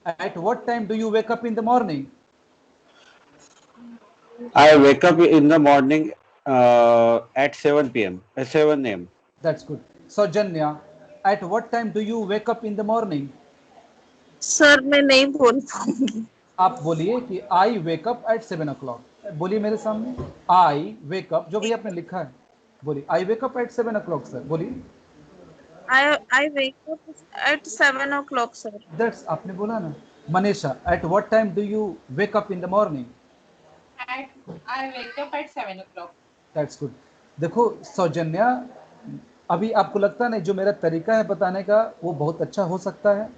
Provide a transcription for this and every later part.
At what time do you wake up in the morning? I wake up in the morning at 7 p.m. 7 a.m. That's good. Saujanya, at what time do you wake up in the morning? Sir मैं नहीं बोल पाऊंगी. आप बोलिए कि आई wake up at 7 o'clock. बोलिए मेरे सामने. आई वेक अप, जो भी आपने लिखा है बोलिए. I wake up at 7 o'clock sir, बोलिए. I wake up at 7 o'clock, sir. That's आपने बोला ना. Manisha, at what time do you wake up in the morning? I wake up at 7 o'clock. That's good. देखो सौजन्या, अभी आपको लगता नहीं जो मेरा तरीका है बताने का वो बहुत अच्छा हो सकता है.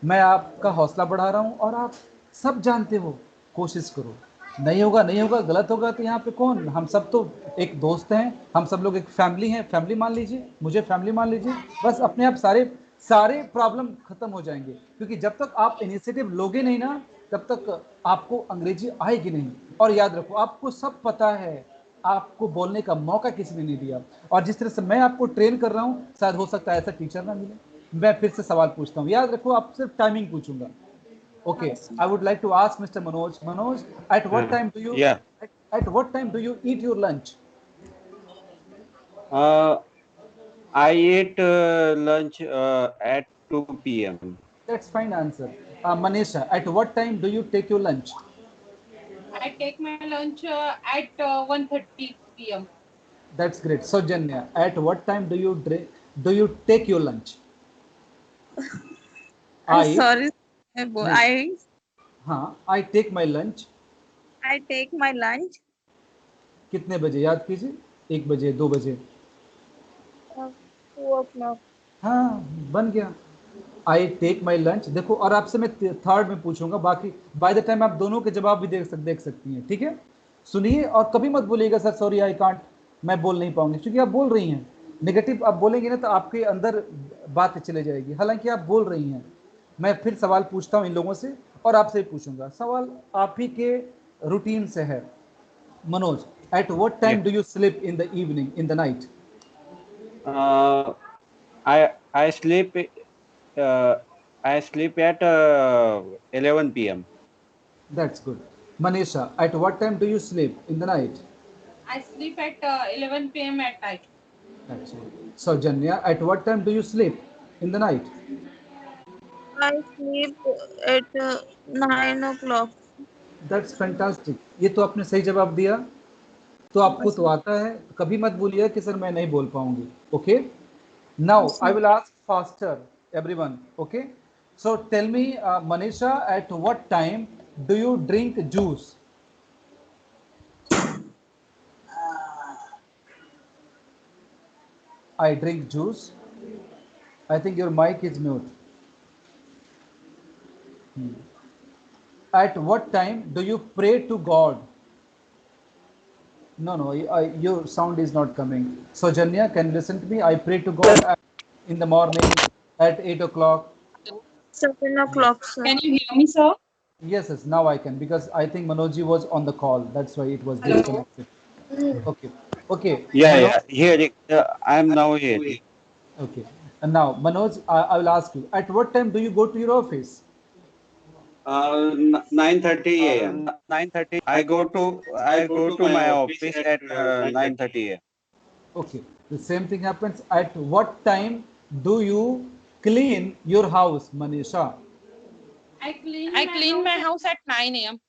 मैं आपका हौसला बढ़ा रहा हूँ और आप सब जानते हो. कोशिश करो. नहीं होगा नहीं होगा, गलत होगा तो यहाँ पे कौन, हम सब तो एक दोस्त हैं, हम सब लोग एक फैमिली हैं. फैमिली मान लीजिए, मुझे फैमिली मान लीजिए. बस अपने आप सारे सारे प्रॉब्लम खत्म हो जाएंगे. क्योंकि जब तक आप इनिशिएटिव लोगे नहीं ना, तब तक आपको अंग्रेजी आएगी नहीं. और याद रखो, आपको सब पता है, आपको बोलने का मौका किसी ने नहीं दिया. और जिस तरह से मैं आपको ट्रेन कर रहा हूँ, शायद हो सकता है ऐसा टीचर ना मिले. मैं फिर से सवाल पूछता हूँ, याद रखो आप सिर्फ टाइमिंग पूछूंगा. Okay, I would like to ask mister Manoj. Manoj, at what time do you Yeah. at what time do you eat your lunch? Uh, I eat lunch at 2 p.m. That's fine answer. Manisha, at what time do you take your lunch? I take my lunch at 1:30 p.m. That's great. So Janya, at what time do you take your lunch? I'm I sorry. नहीं, हाँ, I take my lunch. I take my lunch कितने बजे याद कीजिए? 1 बजे, 2 बजे. 2 o'clock. हाँ, बन गया. I take my lunch. देखो, और आपसे मैं थर्ड में पूछूंगा, बाकी बाय द टाइम आप दोनों के जवाब भी देख सकती हैं. ठीक है, सुनिए और कभी मत बोलिएगा सर सॉरी आई कांट, मैं बोल नहीं पाऊंगी. क्योंकि आप बोल रही हैं. नेगेटिव आप बोलेंगे ना तो आपके अंदर बात चले जाएगी. हालांकि आप बोल रही हैं. मैं फिर सवाल पूछता हूँ इन लोगों से और आपसे भी पूछूंगा. सवाल आप ही के रूटीन से है. Manoj, at what Yeah. Time do you sleep in the evening, in the night? Uh, I sleep uh, I sleep at 11 p.m. That's good. Manisha, at what time do you sleep in the night? I sleep at 11 p.m. at night. That's good. So Janya, at what time do you sleep in the night? I sleep at 9 o'clock. That's fantastic. ये तो आपने सही जवाब दिया. तो आपको तो आता है. कभी मत बोलिए कि सर मैं नहीं बोल पाऊंगी. Okay? Now I will ask faster, everyone. Okay? So tell me, Manisha, at what time do you drink juice? I drink juice. I think your mic is mute. At what time do you pray to God? No, your sound is not coming. So Janya, can you listen to me? I pray to God in the morning at 8 o'clock. 7 o'clock, sir. Can you hear me, sir? Yes, now I can, because I think Manojji was on the call. That's why it was disconnected. Okay. Yeah. Hearing. I'm now hearing. Okay. And now, Manoj, I will ask you, at what time do you go to your office? 9:30 a.m. 9:30. I go to my office at 9:30 a.m. Okay. The same thing happens. At what time do you clean your house, Manisha? I clean my house at 9 a.m.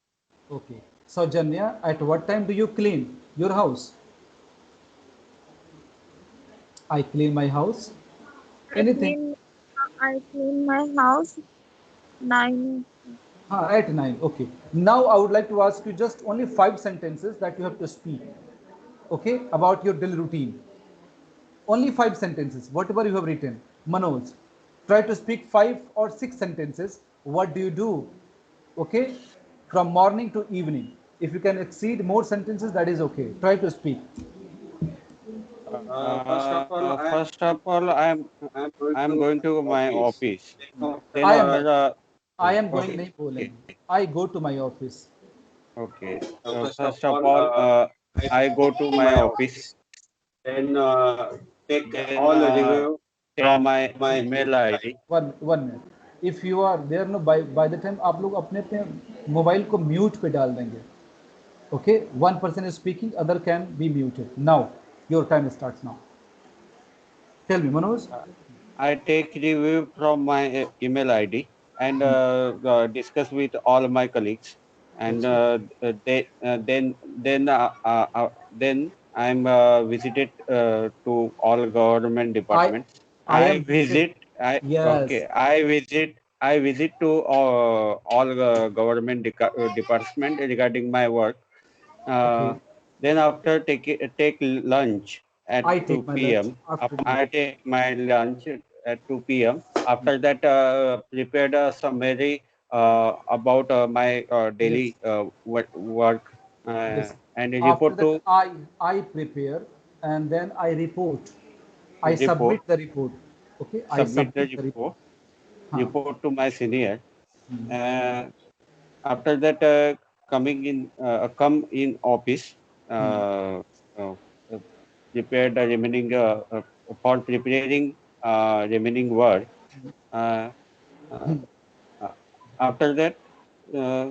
Okay. So Janya, at what time do you clean your house? I clean my house. Anything? I clean my house 9. At 9. Okay. Now I would like to ask you just only 5 sentences that you have to speak. Okay, about your daily routine. Only 5 sentences, whatever you have written. Manoj, try to speak 5 or 6 sentences. What do you do? Okay, from morning to evening. If you can exceed more sentences, that is okay. Try to speak. First of all, I'm going to my office. Then I am I am going okay. नहीं बोलेंगे. I go to my office. Okay. First of all, I go to my office. Then take Then all the review from my email ID. One minute. If you are there no by the time आप लोग अपने अपने mobile को mute पे डाल देंगे. Okay, one person is speaking, other can be muted. Now, your time starts now. Tell me, Manoj. I take review from my email ID and discuss with all my colleagues, and then I'm visited to all government I departments. I I am visited. visit. I Yes. okay. I visit to all government department regarding my work. Uh, Okay. then after take lunch at I take my 2 lunch p.m. after that. I take my lunch at 2 p.m. After that, prepared a summary about my Yes. daily work Yes. and After report that, to I prepare and then I report. I report submit the report. Okay. I submit the submit the report. Huh. report to my senior. Hmm. Uh, After that, come in office. Hmm. Uh, uh, Prepare the remaining for preparing remaining work. Uh, uh, Hmm. uh, After that, uh,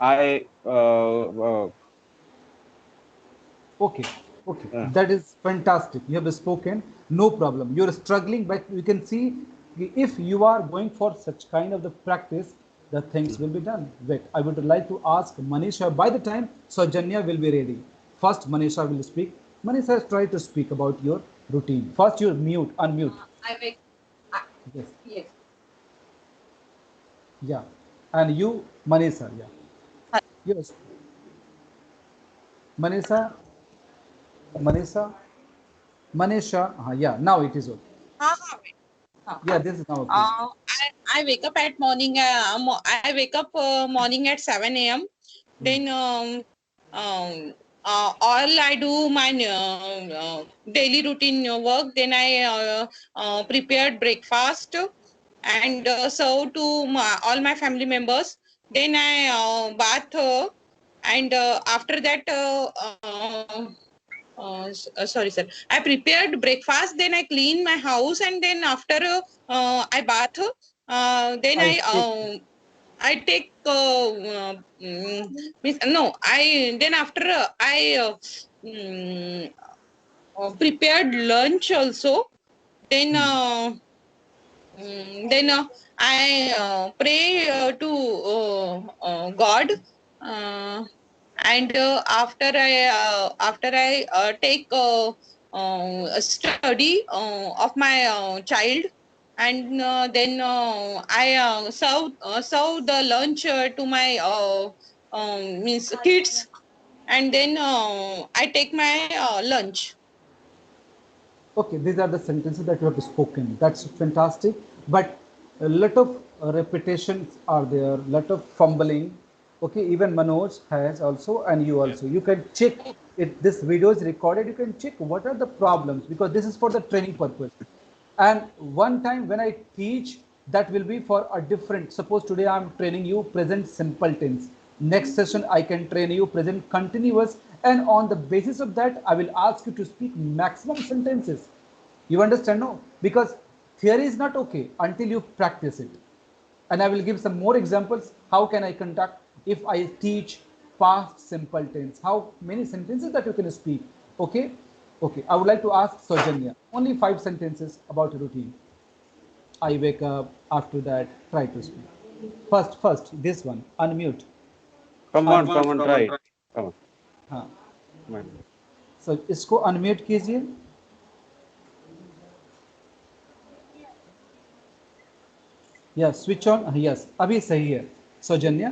I Okay, okay, uh, that is fantastic. You have spoken, no problem. You're struggling, but you can see if you are going for such kind of the practice, the things will be done. Wait, I would like to ask Manisha. By the time Sojanya will be ready, first Manisha will speak. Manisha, try to speak about your routine. First, you mute, unmute. I wake. I, Yes, yes. yeah, and you, Manisha, yeah, yes, Manisha, Manisha, Manisha. Yeah, now it is okay. हाँ हाँ हाँ. Yeah, this is now okay. I wake up at morning. I wake up morning at 7 a.m. Then all I do my daily routine work. Then I prepared breakfast and serve to all my family members. Then I bath and after that sorry sir, I prepared breakfast, then I clean my house, and then after I bath, then I take I take means, no, I then after I prepared lunch also. Then I pray to God, and after I take a study of my child, and then I serve the lunch to my means kids, and then I take my lunch. Okay, these are the sentences that you have spoken. That's fantastic. But a lot of repetitions are there, lot of fumbling. Okay, even Manoj has also, and you also. You can check if this video is recorded. You can check what are the problems, because this is for the training purpose. And one time when I teach, that will be for a different. Suppose today I'm training you present simple tense. Next session I can train you present continuous, and on the basis of that I will ask you to speak maximum sentences. You understand? No, because theory is not okay until you practice it. And I will give some more examples. How can I conduct if I teach past simple tense? How many sentences that you can speak? Okay, okay. I would like to ask Sojanya only 5 sentences about a routine. I wake up. After that, try to speak. First, this one. Unmute. come Unmute. on, try it. Come on. हाँ. Come on. So इसको unmute कीजिए. या switch on. Yes, अभी सही है. Saujanya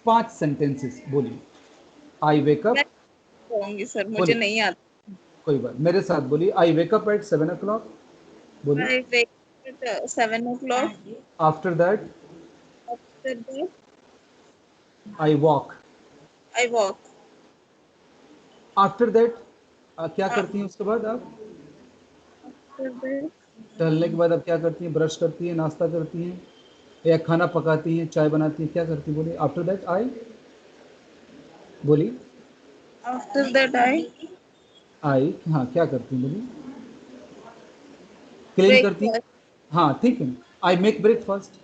5 sentences बोलिए. I wake up. मैं कहूंगी सर, मुझे बोलिए. नहीं आता. कोई बात, मेरे साथ बोलिए. I wake up at 7 o'clock. बोलिए. I wake up at 7 o'clock. After that After that, I walk. I walk. After that क्या करती हैं उसके बाद आप? After that, टहलने के बाद आप क्या करती हैं? ब्रश करती हैं, नाश्ता करती हैं, या खाना पकाती हैं, चाय बनाती हैं, क्या करती हैं? बोलिए. आफ्टर दैट आई. बोलिए. after that आई हाँ क्या करती हैं? बोलिए. क्लीन करती हैं. breakfast. हाँ ठीक है. आई मेक ब्रेकफास्ट,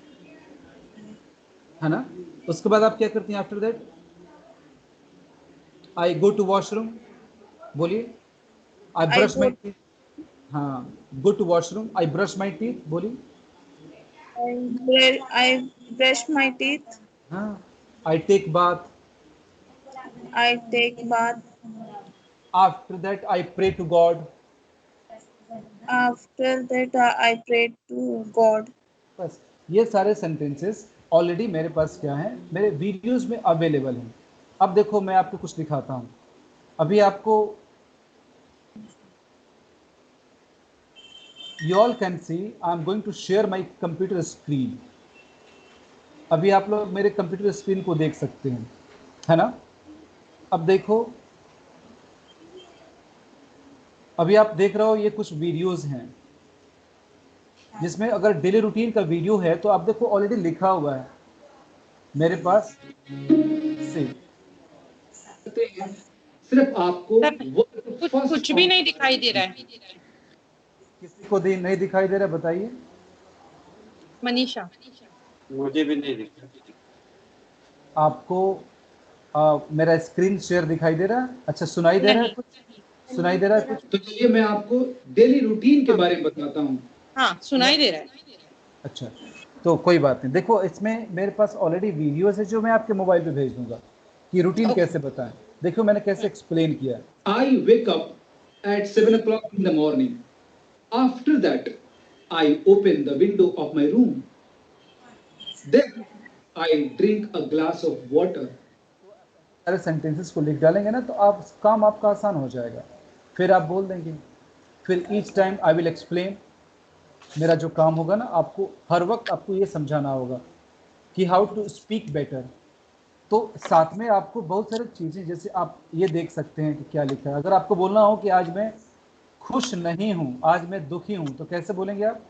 है ना। उसके बाद आप क्या करती हैं after that? I go to washroom, बोलिए। I I brush my go teeth, हाँ, go to washroom, I brush my teeth, बोलिए। I brush my teeth. हाँ, I take bath, I take bath. After that I pray to God. After that, I pray to God. बस ये सारे sentences already मेरे पास क्या है, मेरे videos में अवेलेबल हैं। अब देखो मैं आपको कुछ दिखाता हूँ। अभी आपको you all can see I'm going to share my computer screen। अभी आप लोग मेरे कंप्यूटर स्क्रीन को देख सकते हैं, है ना। अब देखो, अभी आप देख रहे हो ये कुछ वीडियोस हैं जिसमें अगर डेली रूटीन का वीडियो है तो आप देखो ऑलरेडी लिखा हुआ है मेरे पास से। सिर्फ आपको कुछ भी नहीं दिखाई दे रहा है। किसी को नहीं दिखाई दे रहा, बताइए। मनीषा, मुझे भी नहीं दिख रहा। आपको मेरा स्क्रीन शेयर दिखाई दे रहा है? अच्छा, सुनाई दे रहा है कुछ? सुनाई दे रहा है कुछ? तो चलिए मैं आपको डेली रूटीन के बारे में बताता हूँ। हाँ, सुनाई दे रहा है। अच्छा, तो कोई बात नहीं। देखो इसमें मेरे पास ऑलरेडी वीडियोस है जो मैं आपके मोबाइल पे भेज दूंगा कि रूटीन कैसे बताएं। देखो मैंने कैसे एक्सप्लेन किया। I wake up at 7 o'clock in the morning. After that I open the window of my room. Then I drink a glass of water. सारे सेंटेंसेस को लिख डालेंगे ना तो आप काम आपका आसान हो जाएगा। फिर आप बोल देंगे, फिर each time I will explain. मेरा जो काम होगा ना, आपको हर वक्त आपको ये समझाना होगा कि हाउ टू स्पीक बेटर। तो साथ में आपको बहुत सारी चीज़ें, जैसे आप ये देख सकते हैं कि क्या लिखा है। अगर आपको बोलना हो कि आज मैं खुश नहीं हूँ, आज मैं दुखी हूँ, तो कैसे बोलेंगे आप?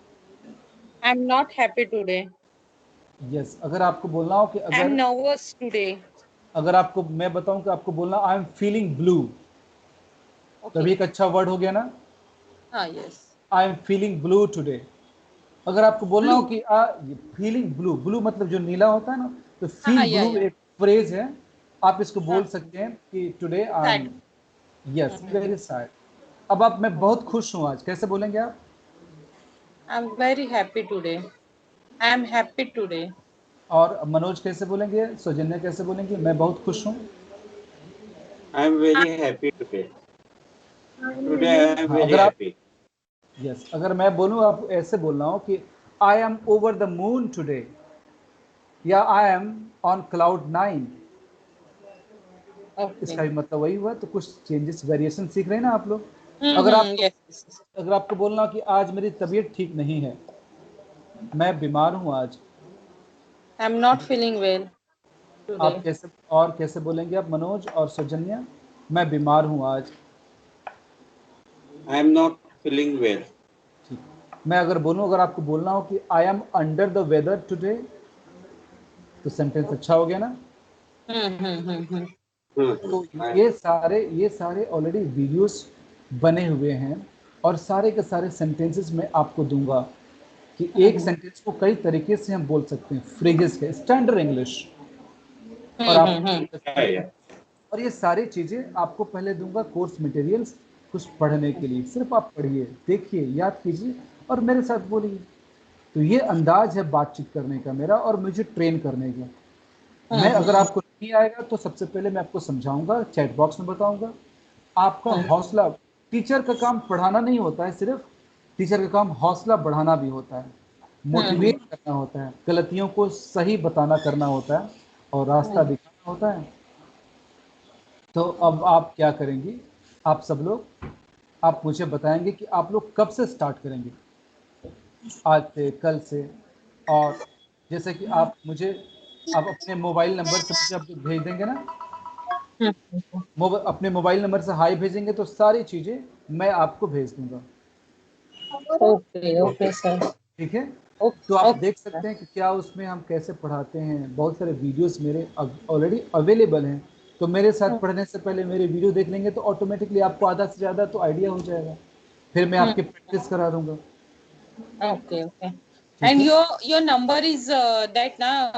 आई am not happy today. Yes. अगर आपको बोलना हो कि आई एम नर्वस टुडे। अगर आपको मैं बताऊं कि आपको बोलना आई एम फीलिंग ब्लू, तभी एक अच्छा वर्ड हो गया ना। हाँ, yes. I am feeling blue today. अगर आपको बोलना हो कि फीलिंग ब्लू, ब्लू मतलब जो नीला होता है ना, तो हाँ, फील ब्लू एक फ्रेज है, आप इसको बोल सकते हैं कि today I am, yes, very sad. अब आप मैं बहुत खुश हूँ आज, कैसे बोलेंगे आप? I am very happy today. I am happy today. और मनोज कैसे बोलेंगे? सौजन्या कैसे बोलेंगे मैं बहुत खुश हूँ? I am very happy today. Today I am very अगर आप हैप्पी। यस, अगर मैं बोलूँ आप ऐसे बोलना हो कि I M over the moon today, या आई एम ऑन क्लाउड 9, इसका भी मतलब वही हुआ। तो कुछ चेंजेस, वेरिएशन सीख रहे हैं ना आप लोग। अगर आपको बोलना कि आज मेरी तबीयत ठीक नहीं है, मैं बीमार हूँ आज, I am not feeling well today. आप कैसे बोलेंगे आप मनोज और सौजन्या? मैं बीमार हूँ आज। I am not feeling well. ठीक। मैं अगर बोलूँ, अगर आपको बोलना हो कि I am under the weather today, तो सेंटेंस अच्छा हो गया ना। तो ये सारे ऑलरेडी वीडियोस बने हुए हैं, और सारे के सारे सेंटेंसेस मैं आपको दूंगा कि एक सेंटेंस को कई तरीके से हम बोल सकते हैं, फ्रेजेस के स्टैंडर्ड इंग्लिश। और आप और ये सारी चीज़ें आपको पहले दूंगा कोर्स मटेरियल्स कुछ पढ़ने के लिए। सिर्फ आप पढ़िए, देखिए, याद कीजिए और मेरे साथ बोलिए। तो ये अंदाज है बातचीत करने का मेरा, और मुझे ट्रेन करने का। मैं अगर आपको नहीं आएगा तो सबसे पहले मैं आपको समझाऊंगा, चैट बॉक्स में बताऊंगा। आपका हौसला, टीचर का काम पढ़ाना नहीं होता है सिर्फ, टीचर का काम हौसला बढ़ाना भी होता है, मोटिवेट करना होता है, गलतियों को सही बताना करना होता है, और रास्ता दिखाना होता है। तो अब आप क्या करेंगी, आप सब लोग, आप मुझे बताएंगे कि आप लोग कब से स्टार्ट करेंगे, आज से, कल से। और जैसे कि आप अपने मोबाइल नंबर से मुझे आप भेज देंगे ना, अपने मोबाइल नंबर से हाई भेजेंगे तो सारी चीज़ें मैं आपको भेज दूंगा। Okay sir. ठीक है। तो आप देख सकते हैं कि क्या उसमें हम कैसे पढ़ाते हैं। बहुत सारे वीडियोस मेरे ऑलरेडी अवेलेबल हैं, तो मेरे साथ पढ़ने से पहले मेरे वीडियो देख लेंगे तो ऑटोमेटिकली आपको आधा से ज़्यादा तो आइडिया हो जाएगा। फिर मैं आपकी प्रैक्टिस करा दूंगा। Okay. And your number is that ना,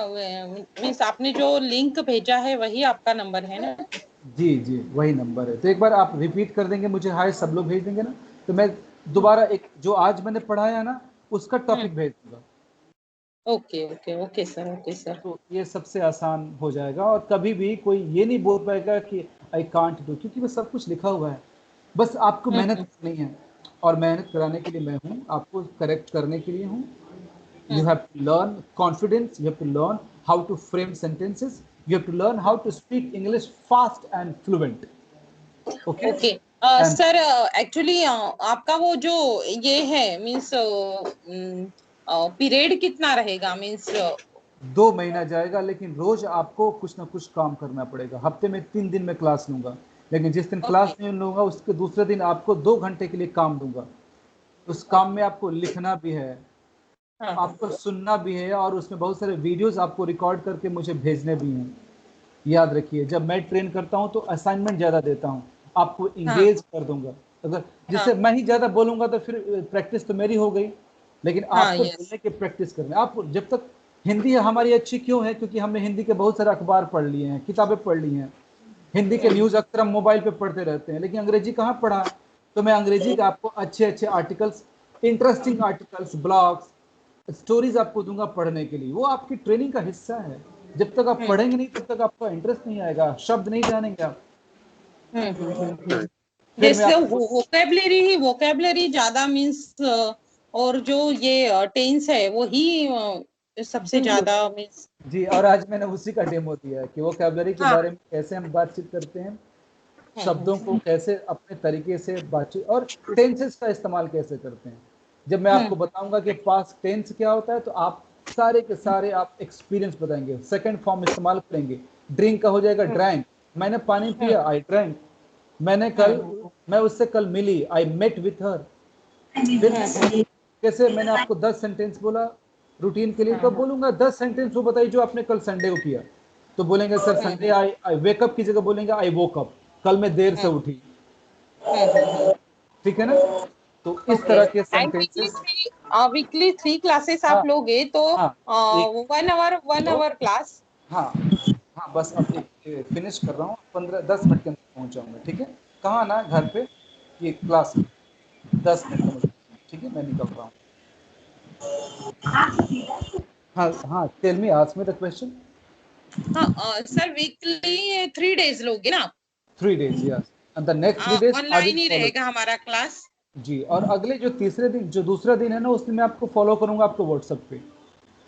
मीन्स आपने जो लिंक भेजा है वही आपका नंबर है ना? जी जी वही नंबर है। तो एक बार आप रिपीट कर देंगे मुझे, हाय सब लोग भेज देंगे ना, तो मैं दोबारा एक जो आज मैंने पढ़ाया ना उसका टॉपिक भेज दूंगा। Okay okay okay sir, okay sir. तो ये सबसे आसान हो जाएगा और कभी भी कोई ये नहीं बोल पाएगा कि आई कांट डू, क्योंकि वो सब कुछ लिखा हुआ है। बस आपको मेहनत करनी है और मेहनत कराने के लिए मैं हूँ, आपको करेक्ट करने के लिए हूँ। You have to learn confidence, you have to learn how to frame sentences, you have to learn how to speak English fast and fluent. Okay? Okay And sir, actually आपका वो जो ये है मीन्स पीरियड कितना रहेगा? Means 2 महीना जाएगा, लेकिन रोज आपको कुछ ना कुछ काम करना पड़ेगा। हफ्ते में 3 दिन मैं क्लास लूंगा, लेकिन जिस दिन क्लास नहीं लूंगा उसके दूसरे दिन आपको 2 घंटे के लिए काम दूंगा। उस काम में आपको लिखना भी है, आपको सुनना भी है और उसमें बहुत सारे वीडियोस आपको रिकॉर्ड करके मुझे भेजने भी हैं। याद रखिए, जब मैं ट्रेन करता हूं तो असाइनमेंट ज़्यादा देता हूं, आपको इंगेज कर दूंगा। अगर जिससे मैं ही ज़्यादा बोलूंगा तो फिर प्रैक्टिस तो मेरी हो गई, लेकिन आपको बोलने की प्रैक्टिस करनी। आप जब तक हिंदी हमारी अच्छी क्यों है? क्योंकि हमने हिंदी के बहुत सारे अखबार पढ़ लिए हैं, किताबें पढ़ ली हैं, हिंदी के न्यूज़ अक्सर हम मोबाइल पे पढ़ते रहते हैं, लेकिन अंग्रेजी कहाँ पढ़ा? तो मैं अंग्रेजी के आपको अच्छे अच्छे articles, interesting articles, blogs, stories आपको दूंगा पढ़ने के लिए। वो आपकी ट्रेनिंग का हिस्सा है। जब तक आप पढ़ेंगे नहीं तब तक आपका इंटरेस्ट नहीं आएगा, शब्द नहीं जानेंगे आप। फिर मैं जैसे आपको वोकेबलरी ज्यादा मीन्स, और जो ये टेंस है वो ही सबसे बिल्कुल ज्यादा मीन्स। जी, और आज मैंने उसी का डेमो दिया है कि वोकैबुलरी के बारे में कैसे हम बातचीत करते हैं, शब्दों को कैसे अपने तरीके से बातचीत, और टेंसेस का इस्तेमाल कैसे करते हैं। जब मैं आपको बताऊंगा कि पास्ट टेंस क्या होता है तो आप सारे के सारे आप एक्सपीरियंस बताएंगे। सेकंड फॉर्म इस्तेमाल करेंगे, ड्रिंक का हो जाएगा ड्रैंक, मैंने पानी पिया, आई ड्रैंक। मैं उससे कल मिली, आई मेट विथ हर। फिर कैसे मैंने आपको 10 सेंटेंस बोला रूटीन के लिए, तो बोलूंगा 10 सेंटेंस वो बताइए जो आपने कल संडे को किया। तो बोलेंगे सर संडे आई वेकअप की जगह बोलेंगे आई वोक अप, कल मैं देर से उठी। ठीक है ना? तो इस तरह के एंड सेंटेंसेस। वीकली 3 क्लासेस हाँ आप लोगे तो हाँ एक 1 आवर क्लास। हाँ हाँ, बस अब एक फिनिश कर रहा हूँ, 15-10 मिनट के अंदर पहुंच जाऊंगा। ठीक है? कहाँ ना घर पे, ये क्लास में 10 मिनट का मुझे। ठीक है, मैं निकल रहा हूँ। हाँ हाँ, tell me, ask me the question. हाँ सर, वीकली 3 डेज लोगे ना? 3 days, yes, and the next 3 days I online will he follow. रहेगा हमारा क्लास। जी, और अगले जो तीसरे दिन, जो दूसरा दिन है ना, उसमें मैं आपको फॉलो करूंगा आपको व्हाट्सएप पे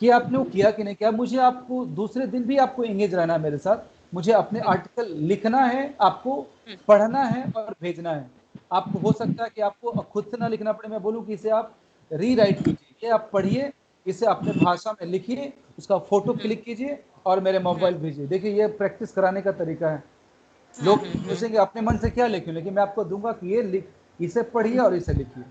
कि आपने वो किया कि नहीं किया। मुझे आपको दूसरे दिन भी आपको एंगेज रहना है मेरे साथ। मुझे अपने आर्टिकल लिखना है, आपको पढ़ना है और भेजना है। आपको हो सकता है कि आपको खुद से ना लिखना पड़े, मैं बोलूँ कि इसे आप रीराइट कीजिए, ये आप पढ़िए, इसे अपने भाषा में लिखिए, उसका फोटो क्लिक कीजिए और मेरे मोबाइल भेजिए। देखिए, ये प्रैक्टिस कराने का तरीका है। लोग पूछेंगे अपने मन से क्या लिखें, लेकिन मैं आपको दूंगा कि ये लिख, इसे पढ़िए और इसे लिखिए।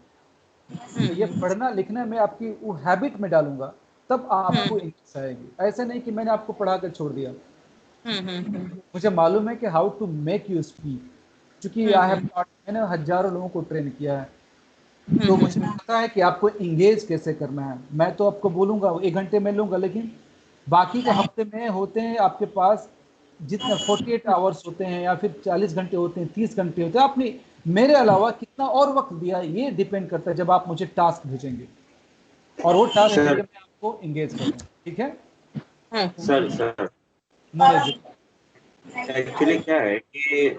तो ये पढ़ना लिखना मैं आपकी वो हैबिट में डालूंगा, तब आपको इंग्लिश आएगी। ऐसा नहीं कि मैंने आपको पढ़ा कर छोड़ दिया। मुझे मालूम है कि how to make you speak, क्योंकि आई हैव टॉट, मैंने हजारों लोगों को ट्रेन किया है। तो मुझे पता है कि आपको इंगेज कैसे करना है। मैं तो आपको बोलूंगा 1 घंटे में लूंगा, लेकिन बाकी के हफ्ते में होते हैं आपके पास जितने 48 आवर्स होते हैं या फिर 40 घंटे होते हैं, 30 घंटे होते हैं। आपने मेरे अलावा कितना और वक्त दिया है, ये डिपेंड करता है जब आप मुझे टास्क भेजेंगे, और वो टास्क के लिए मैं आपको इंगेज करूँगा। ठीक है sir sir Manoj ji? Actually क्या है कि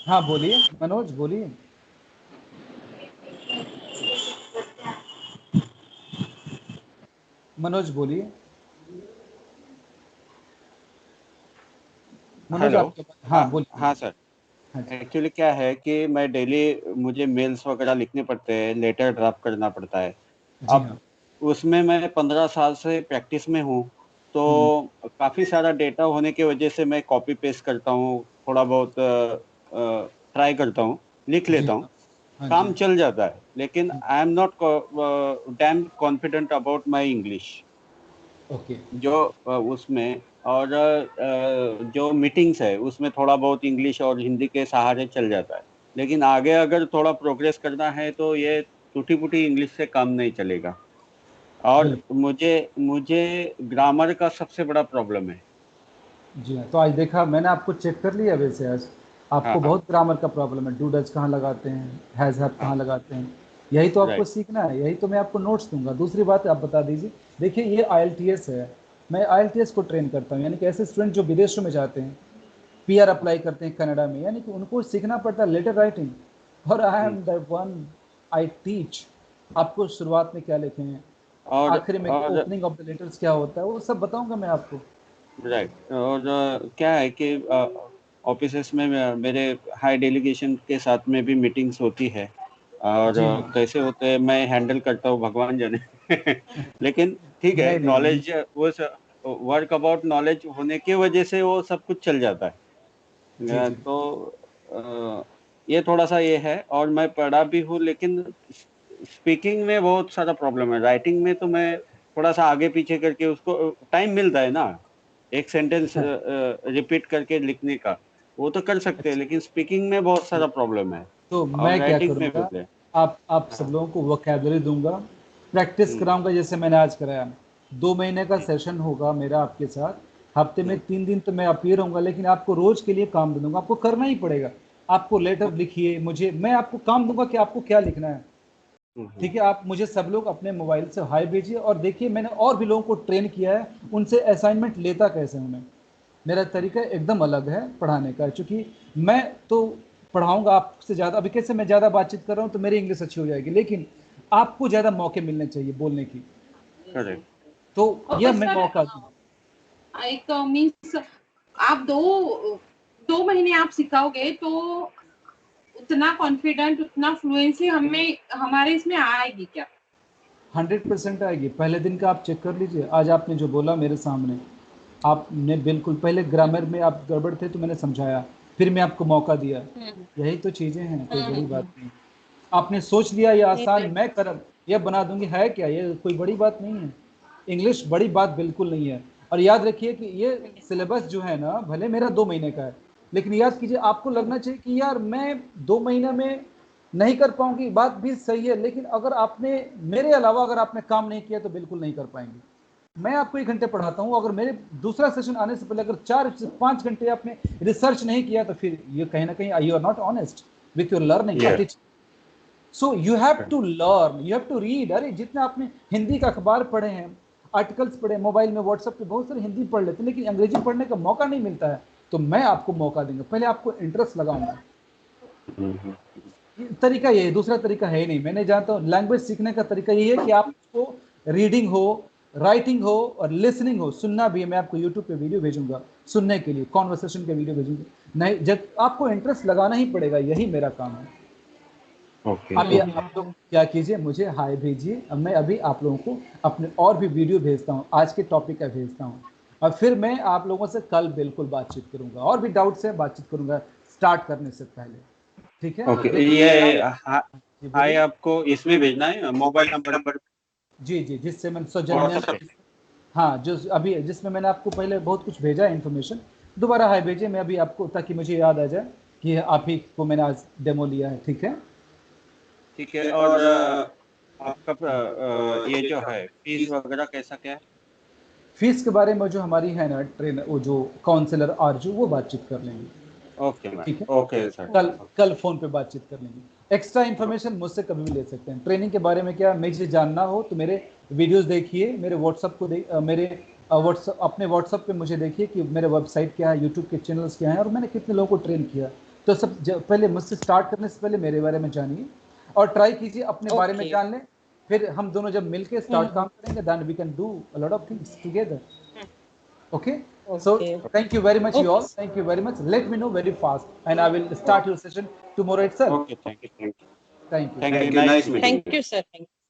हाँ बोलिए मनोज, बोलिए। मनोज बोलिए। मनोज हेलो। आपके पास, हाँ हाँ बोलिए। हाँ सर, हाँ जी एक्चुअली क्या है कि मैं डेली मुझे मेल्स वगैरह लिखने पड़ते हैं, लेटर ड्राफ्ट करना पड़ता है। जी अब हाँ। उसमें मैं 15 साल से प्रैक्टिस में हूँ, तो काफ़ी सारा डेटा होने की वजह से मैं कॉपी पेस्ट करता हूँ, थोड़ा बहुत ट्राई करता हूँ, लिख जी लेता हूँ, हाँ। हाँ जी। काम चल जाता है। लेकिन आई am not dam confident about my English. Okay. जो उसमें और जो मीटिंग्स है उसमें थोड़ा बहुत इंग्लिश और हिंदी के सहारे चल जाता है। लेकिन आगे अगर थोड़ा प्रोग्रेस करना है तो ये टूटी फूटी इंग्लिश से काम नहीं चलेगा। और बिल्कुल। मुझे ग्रामर का सबसे बड़ा प्रॉब्लम है। जी हाँ, तो आज देखा मैंने आपको चेक कर लिया वैसे आज। हाँ आपको हाँ बहुत ग्रामर का प्रॉब्लम है, डू डज कहाँ लगाते हैं, हैज़ हैव हाँ। कहाँ लगाते हैं। यही तो आपको राइट। सीखना है, यही तो मैं आपको नोट्स दूंगा। दूसरी बात आप बता दीजिए, देखिए ये IELTS है, मैं IELTS को ट्रेन करता हूँ, यानी कि ऐसे स्टूडेंट जो विदेशों में जाते हैं, PR अप्लाई करते हैं कनाडा में, यानी कि उनको सीखना पड़ता है लेटर राइटिंग। और I hmm. Am the one, I teach आपको शुरुआत में क्या लिखे हैं, और आखिरी में और ओपनिंग ऑफ द लेटर्स क्या होता है, वो सब बताऊंगा मैं आपको। राइट। और क्या है कि ऑफिसेस में मेरे हाई डेलीगेशन के साथ में भी मीटिंग्स होती है, और जी हाँ। कैसे होते हैं मैं हैंडल करता हूँ भगवान जाने। लेकिन ठीक है, नहीं नहीं नहीं। नॉलेज वो वर्क अबाउट नॉलेज होने की वजह से वो सब कुछ चल जाता है। जी जी। तो ये थोड़ा सा ये है, और मैं पढ़ा भी हूँ, लेकिन स्पीकिंग में बहुत सारा प्रॉब्लम है। राइटिंग में तो मैं थोड़ा सा आगे पीछे करके उसको टाइम मिलता है ना, एक सेंटेंस अच्छा रिपीट करके लिखने का, वो तो कर सकते हैं, अच्छा। लेकिन स्पीकिंग में बहुत सारा प्रॉब्लम है। तो और मैं क्या राइटिंग में करूँगा, भी है। आप सब हाँ। लोगों को वोकैबुलरी दूंगा, प्रैक्टिस हम्म। कराऊंगा जैसे मैंने आज कराया। 2 महीने का सेशन होगा मेरा आपके साथ, हफ्ते में हम्म। 3 दिन तो मैं अपीयर होऊंगा, लेकिन आपको रोज के लिए काम दे दूंगा, आपको करना ही पड़ेगा। आपको लेटर लिखिए, मुझे मैं आपको काम दूंगा कि आपको क्या लिखना है। हम्म। ठीक है, आप मुझे सब लोग अपने मोबाइल से हाई भेजिए, और देखिए मैंने और भी लोगों को ट्रेन किया है, उनसे असाइनमेंट लेता कैसे हूँ मैं। मेरा तरीका एकदम अलग है पढ़ाने का, क्योंकि मैं तो पढ़ाऊंगा आपसे ज़्यादा। अभी कैसे मैं ज़्यादा बातचीत कर रहा हूँ तो मेरी इंग्लिश अच्छी हो जाएगी, लेकिन आपको ज़्यादा मौके मिलने चाहिए बोलने की, करेक्ट। तो यह मैं सर मौका दूँ। एक मीन्स आप 2 महीने आप सिखाओगे तो उतना कॉन्फिडेंट, उतना फ्लुएंसी हमें हमारे इसमें आएगी क्या? 100% आएगी। पहले दिन का आप चेक कर लीजिए, आज आपने जो बोला मेरे सामने, आपने बिल्कुल पहले ग्रामर में आप गड़बड़ थे तो मैंने समझाया, फिर मैं आपको मौका दिया। यही तो चीज़ें हैं, कोई बड़ी बात नहीं। आपने सोच लिया ये आसान मैं कर, ये बना दूंगी, है क्या, ये कोई बड़ी बात नहीं है। इंग्लिश बड़ी बात बिल्कुल नहीं है। और याद रखिए कि ये सिलेबस जो है ना, भले मेरा 2 महीने का है, लेकिन याद कीजिए आपको लगना चाहिए कि यार मैं 2 महीने में नहीं कर पाऊंगी, बात भी सही है, लेकिन अगर आपने मेरे अलावा अगर आपने काम नहीं किया तो बिल्कुल नहीं कर पाएंगे। मैं आपको 1 घंटे पढ़ाता हूँ, अगर मेरे दूसरा सेशन आने से पहले अगर 4 से 5 घंटे आपने रिसर्च नहीं किया तो फिर ये कहीं ना कहीं you are not honest with your learning ये attitude. So you have to learn, you have to read. अरे जितना आपने हिंदी का अखबार पढ़े हैं, आर्टिकल्स पढ़े, मोबाइल में व्हाट्सएप पे बहुत सारे हिंदी पढ़ लेते हैं, लेकिन अंग्रेजी पढ़ने का मौका नहीं मिलता है। तो मैं आपको मौका दूंगा, पहले आपको इंटरेस्ट लगाऊंगा। तरीका ये है, दूसरा तरीका है ही नहीं। मैंने जानता हूँ लैंग्वेज सीखने का तरीका ये है कि आपको रीडिंग हो, राइटिंग हो और लिसनिंग हो, सुनना भी है। मैं आपको यूट्यूब पे वीडियो भेजूंगा सुनने के लिए, कॉन्वर्सेशन के वीडियो भेजूंगा। नहीं, जब आपको इंटरेस्ट लगाना ही पड़ेगा, यही मेरा काम है। ओके आप ये ओके। आप लोग क्या कीजिए, मुझे हाय भेजिए, अब मैं अभी आप लोगों को अपने और भी वीडियो भेजता हूँ, आज के टॉपिक का भेजता हूँ, और फिर मैं आप लोगों से कल बिल्कुल बातचीत करूंगा, और भी डाउट से बातचीत करूंगा स्टार्ट करने से पहले। ठीक है, ओके। देखिए ये मेरा। जी हाय बोलिए। आपको इसमें भेजना है, मोबाइल नंबर जी जी, जिससे मैंने सौजन्या, व्हाट्सएप पे? हाँ जो अभी जिसमें मैंने आपको पहले बहुत कुछ भेजा है इन्फॉर्मेशन, दोबारा हाय भेजिए मैं अभी आपको, ताकि मुझे याद आ जाए कि आप ही को मैंने आज डेमो लिया है। ठीक है। ठीक है। और आपका ये जो है फीस वगैरह कैसा क्या है? फीस के बारे में जो हमारी है ना ट्रेनर, वो जो काउंसलर आरजू, वो बातचीत कर लेंगे। Okay ma'am. ठीक है, ओके सर। कल कल फोन पे बातचीत कर लेंगे। एक्स्ट्रा इन्फॉर्मेशन मुझसे कभी भी ले सकते हैं ट्रेनिंग के बारे में। क्या मुझे जानना हो तो मेरे वीडियोस देखिए, मेरे व्हाट्सअप को मेरे व्हाट्सअप, अपने व्हाट्सअप पे मुझे देखिए कि मेरे वेबसाइट क्या है, यूट्यूब के चैनल्स क्या हैं, और मैंने कितने लोगों को ट्रेन किया। तो सब पहले मुझसे स्टार्ट करने से पहले मेरे बारे में जानिए, और ट्राई कीजिए अपने बारे में जान लें। फिर हम दोनों जब मिलके स्टार्ट काम करेंगे, then we can do a lot of things together. Okay, so thank you very much, you all. Thank you very much. Let me know very fast, and I will start your session tomorrow itself. Okay. Thank you. Thank you. Thank Thank you. you. Nice meeting. Thank you, sir. Thank you.